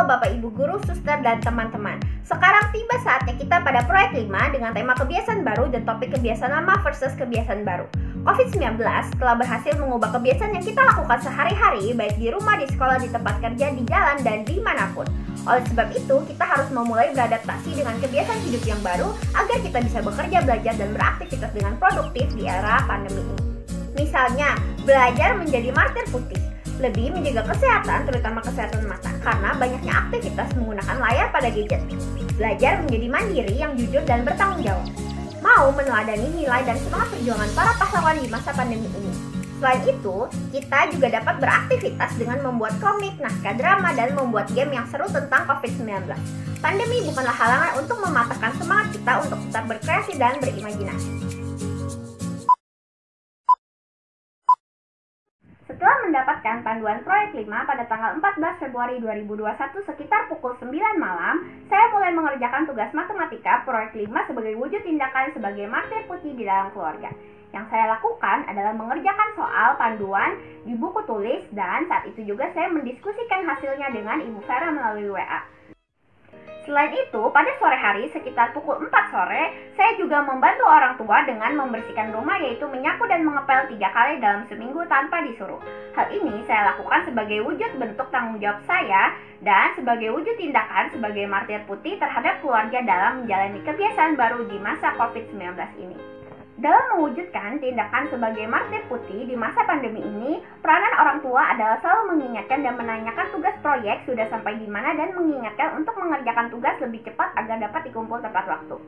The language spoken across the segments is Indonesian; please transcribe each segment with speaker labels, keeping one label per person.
Speaker 1: Halo Bapak Ibu Guru, Suster, dan teman-teman. Sekarang tiba saatnya kita pada proyek 5 dengan tema kebiasaan baru dan topik kebiasaan lama versus kebiasaan baru. COVID-19 telah berhasil mengubah kebiasaan yang kita lakukan sehari-hari, baik di rumah, di sekolah, di tempat kerja, di jalan, dan dimanapun. Oleh sebab itu, kita harus memulai beradaptasi dengan kebiasaan hidup yang baru agar kita bisa bekerja, belajar, dan beraktivitas dengan produktif di era pandemi ini. Misalnya, belajar menjadi martir putih. Lebih menjaga kesehatan, terutama kesehatan mata, karena banyaknya aktivitas menggunakan layar pada gadget. Belajar menjadi mandiri yang jujur dan bertanggung jawab. Mau meneladani nilai dan semangat perjuangan para pahlawan di masa pandemi ini. Selain itu, kita juga dapat beraktivitas dengan membuat komik, naskah drama, dan membuat game yang seru tentang COVID-19. Pandemi bukanlah halangan untuk mematahkan semangat kita untuk tetap berkreasi dan berimajinasi. Setelah mendapatkan panduan proyek 5 pada tanggal 14 Februari 2021 sekitar pukul 9 malam, saya mulai mengerjakan tugas matematika proyek 5 sebagai wujud tindakan sebagai martir putih di dalam keluarga. Yang saya lakukan adalah mengerjakan soal panduan di buku tulis dan saat itu juga saya mendiskusikan hasilnya dengan Ibu Vera melalui WA. Selain itu, pada sore hari sekitar pukul 4 sore, saya juga membantu orang tua dengan membersihkan rumah, yaitu menyapu dan mengepel 3 kali dalam seminggu tanpa disuruh. Hal ini saya lakukan sebagai wujud bentuk tanggung jawab saya dan sebagai wujud tindakan sebagai martir putih terhadap keluarga dalam menjalani kebiasaan baru di masa COVID-19 ini. Dalam mewujudkan tindakan sebagai martir putih di masa pandemi ini, peranan orang tua adalah selalu mengingatkan dan menanyakan tugas proyek sudah sampai di mana dan mengingatkan untuk mengerjakan tugas lebih cepat agar dapat dikumpul tepat waktu.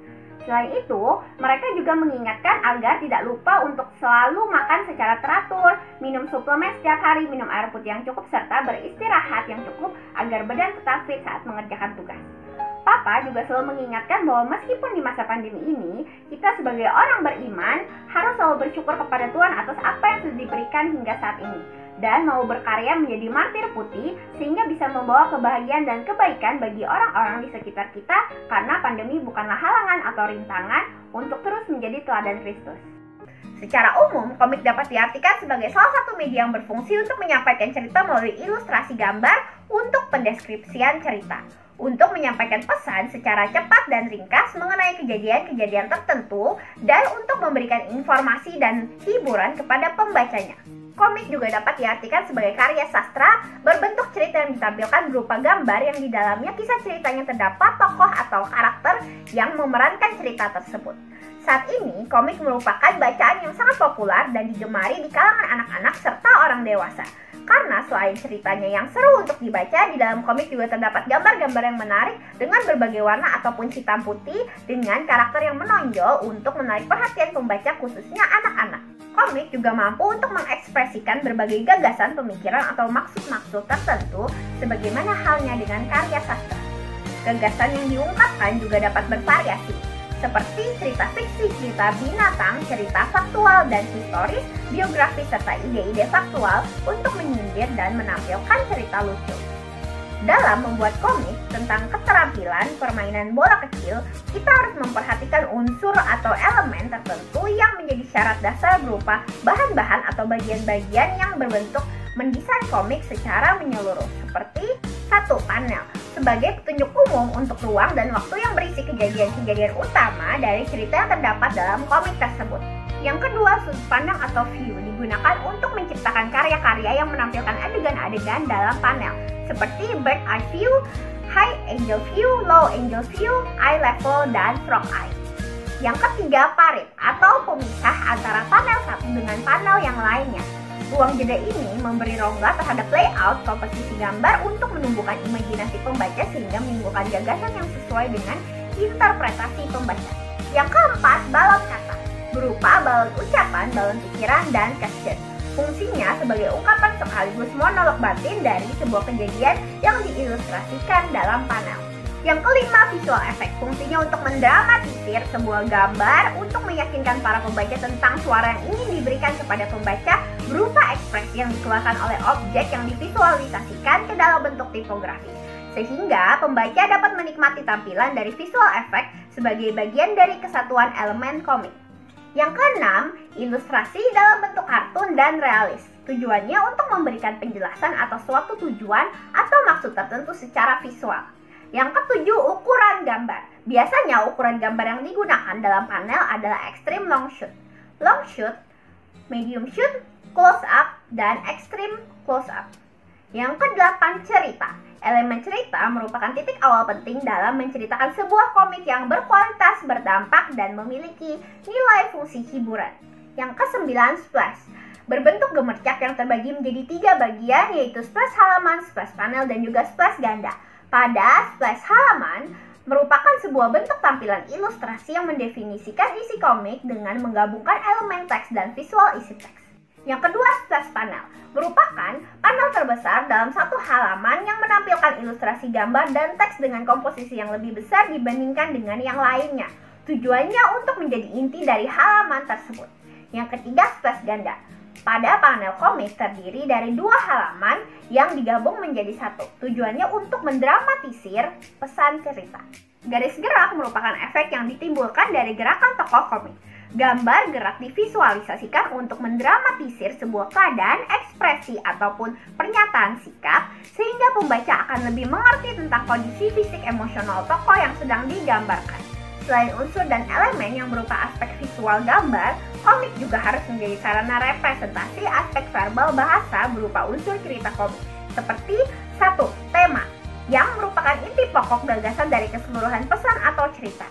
Speaker 1: Selain itu, mereka juga mengingatkan agar tidak lupa untuk selalu makan secara teratur, minum suplemen setiap hari, minum air putih yang cukup, serta beristirahat yang cukup agar badan tetap fit saat mengerjakan tugas. Papa juga selalu mengingatkan bahwa meskipun di masa pandemi ini, kita sebagai orang beriman harus selalu bersyukur kepada Tuhan atas apa yang sudah diberikan hingga saat ini. Dan mau berkarya menjadi martir putih sehingga bisa membawa kebahagiaan dan kebaikan bagi orang-orang di sekitar kita karena pandemi bukanlah halangan atau rintangan untuk terus menjadi teladan Kristus. Secara umum, komik dapat diartikan sebagai salah satu media yang berfungsi untuk menyampaikan cerita melalui ilustrasi gambar untuk pendeskripsian cerita. Untuk menyampaikan pesan secara cepat dan ringkas mengenai kejadian-kejadian tertentu dan untuk memberikan informasi dan hiburan kepada pembacanya. Komik juga dapat diartikan sebagai karya sastra berbentuk cerita yang ditampilkan berupa gambar yang di dalamnya kisah ceritanya terdapat tokoh atau karakter yang memerankan cerita tersebut. Saat ini, komik merupakan bacaan yang sangat populer dan digemari di kalangan anak-anak serta orang dewasa. Karena selain ceritanya yang seru untuk dibaca, di dalam komik juga terdapat gambar-gambar yang menarik dengan berbagai warna ataupun hitam putih dengan karakter yang menonjol untuk menarik perhatian pembaca khususnya anak-anak. Komik juga mampu untuk mengekspresikan berbagai gagasan, pemikiran, atau maksud-maksud tertentu sebagaimana halnya dengan karya sastra. Gagasan yang diungkapkan juga dapat bervariasi, seperti cerita fiksi, cerita binatang, cerita faktual dan historis, biografi, serta ide-ide faktual untuk menyindir dan menampilkan cerita lucu. Dalam membuat komik tentang keterampilan permainan bola kecil, kita harus memperhatikan unsur atau elemen tertentu yang menjadi syarat dasar berupa bahan-bahan atau bagian-bagian yang berbentuk mendesain komik secara menyeluruh, seperti 1. Panel sebagai petunjuk umum untuk ruang dan waktu yang berisi kejadian-kejadian utama dari cerita yang terdapat dalam komik tersebut. Yang kedua, sudut pandang atau view digunakan untuk menciptakan karya-karya yang menampilkan adegan-adegan dalam panel, seperti bird eye view, high angle view, low angle view, eye level, dan frog eye. Yang ketiga, parit atau pemisah antara panel satu dengan panel yang lainnya. Ruang jeda ini memberi rongga terhadap layout komposisi gambar untuk menumbuhkan imajinasi pembaca sehingga menimbulkan gagasan yang sesuai dengan interpretasi pembaca. Yang keempat, balon kata, berupa balon ucapan, balon pikiran, dan caption. Fungsinya sebagai ungkapan sekaligus monolog batin dari sebuah kejadian yang diilustrasikan dalam panel. Yang kelima, visual effect. Fungsinya untuk mendramatisir sebuah gambar untuk meyakinkan para pembaca tentang suara yang ingin diberikan kepada pembaca berupa ekspresi yang dikeluarkan oleh objek yang divisualisasikan ke dalam bentuk tipografi. Sehingga pembaca dapat menikmati tampilan dari visual effect sebagai bagian dari kesatuan elemen komik. Yang keenam, ilustrasi dalam bentuk kartun dan realis. Tujuannya untuk memberikan penjelasan atas suatu tujuan atau maksud tertentu secara visual. Yang ketujuh, ukuran gambar. Biasanya ukuran gambar yang digunakan dalam panel adalah extreme long shoot, medium shoot, close up, dan extreme close up. Yang kedelapan, cerita. Elemen cerita merupakan titik awal penting dalam menceritakan sebuah komik yang berkualitas, berdampak, dan memiliki nilai fungsi hiburan. Yang kesembilan, splash. Berbentuk gemercak yang terbagi menjadi 3 bagian, yaitu splash halaman, splash panel, dan juga splash ganda. Pada splash halaman merupakan sebuah bentuk tampilan ilustrasi yang mendefinisikan isi komik dengan menggabungkan elemen teks dan visual isi teks. Yang kedua, splash panel merupakan panel terbesar dalam satu halaman yang menampilkan ilustrasi gambar dan teks dengan komposisi yang lebih besar dibandingkan dengan yang lainnya. Tujuannya untuk menjadi inti dari halaman tersebut. Yang ketiga, splash ganda. Pada panel komik terdiri dari 2 halaman yang digabung menjadi satu. Tujuannya untuk mendramatisir pesan cerita. Garis gerak merupakan efek yang ditimbulkan dari gerakan tokoh komik. Gambar gerak divisualisasikan untuk mendramatisir sebuah keadaan, ekspresi, ataupun pernyataan sikap, sehingga pembaca akan lebih mengerti tentang kondisi fisik emosional tokoh yang sedang digambarkan. Selain unsur dan elemen yang berupa aspek visual gambar, komik juga harus menjadi sarana representasi aspek verbal bahasa berupa unsur cerita komik. Seperti 1. Tema, yang merupakan inti pokok gagasan dari keseluruhan pesan atau cerita.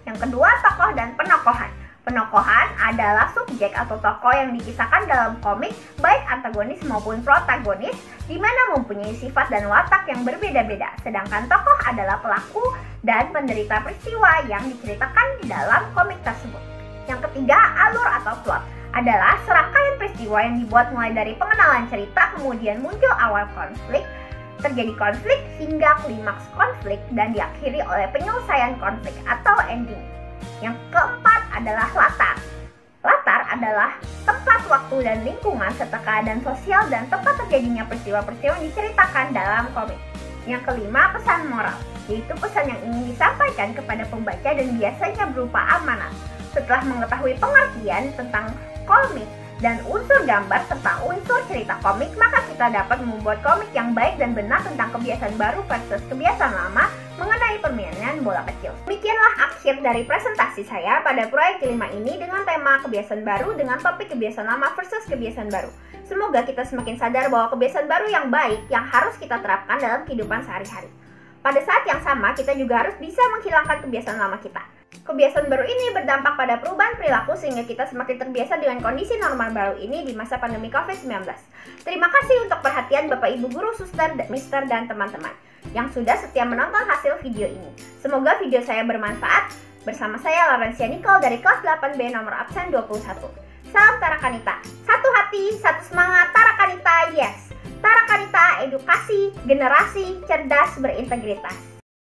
Speaker 1: Yang kedua, tokoh dan penokohan. Penokohan adalah subjek atau tokoh yang dikisahkan dalam komik, baik antagonis maupun protagonis, di mana mempunyai sifat dan watak yang berbeda-beda. Sedangkan tokoh adalah pelaku dan penderita peristiwa yang diceritakan di dalam komik tersebut. Yang ketiga, alur atau plot adalah serangkaian peristiwa yang dibuat mulai dari pengenalan cerita, kemudian muncul awal konflik, terjadi konflik hingga klimaks konflik, dan diakhiri oleh penyelesaian konflik atau ending. Yang keempat adalah latar. Latar adalah tempat, waktu, dan lingkungan serta keadaan sosial dan tempat terjadinya peristiwa-peristiwa yang diceritakan dalam komik. Yang kelima, pesan moral, yaitu pesan yang ingin disampaikan kepada pembaca dan biasanya berupa amanat. Setelah mengetahui pengertian tentang komik dan unsur gambar serta unsur cerita komik, maka kita dapat membuat komik yang baik dan benar tentang kebiasaan baru versus kebiasaan lama mengenai permainan bola kecil. Demikianlah akhir dari presentasi saya pada proyek kelima ini dengan tema kebiasaan baru dengan topik kebiasaan lama versus kebiasaan baru. Semoga kita semakin sadar bahwa kebiasaan baru yang baik yang harus kita terapkan dalam kehidupan sehari-hari. Pada saat yang sama, kita juga harus bisa menghilangkan kebiasaan lama kita. Kebiasaan baru ini berdampak pada perubahan perilaku sehingga kita semakin terbiasa dengan kondisi normal baru ini di masa pandemi COVID-19. Terima kasih untuk perhatian Bapak Ibu Guru, Suster, Mister, dan teman-teman yang sudah setia menonton hasil video ini. Semoga video saya bermanfaat. Bersama saya Laurencia Nicole dari kelas 8B nomor absen 21. Salam Tarakanita. Satu hati, satu semangat, Tarakanita, yes! Tarakanita, edukasi, generasi cerdas berintegritas.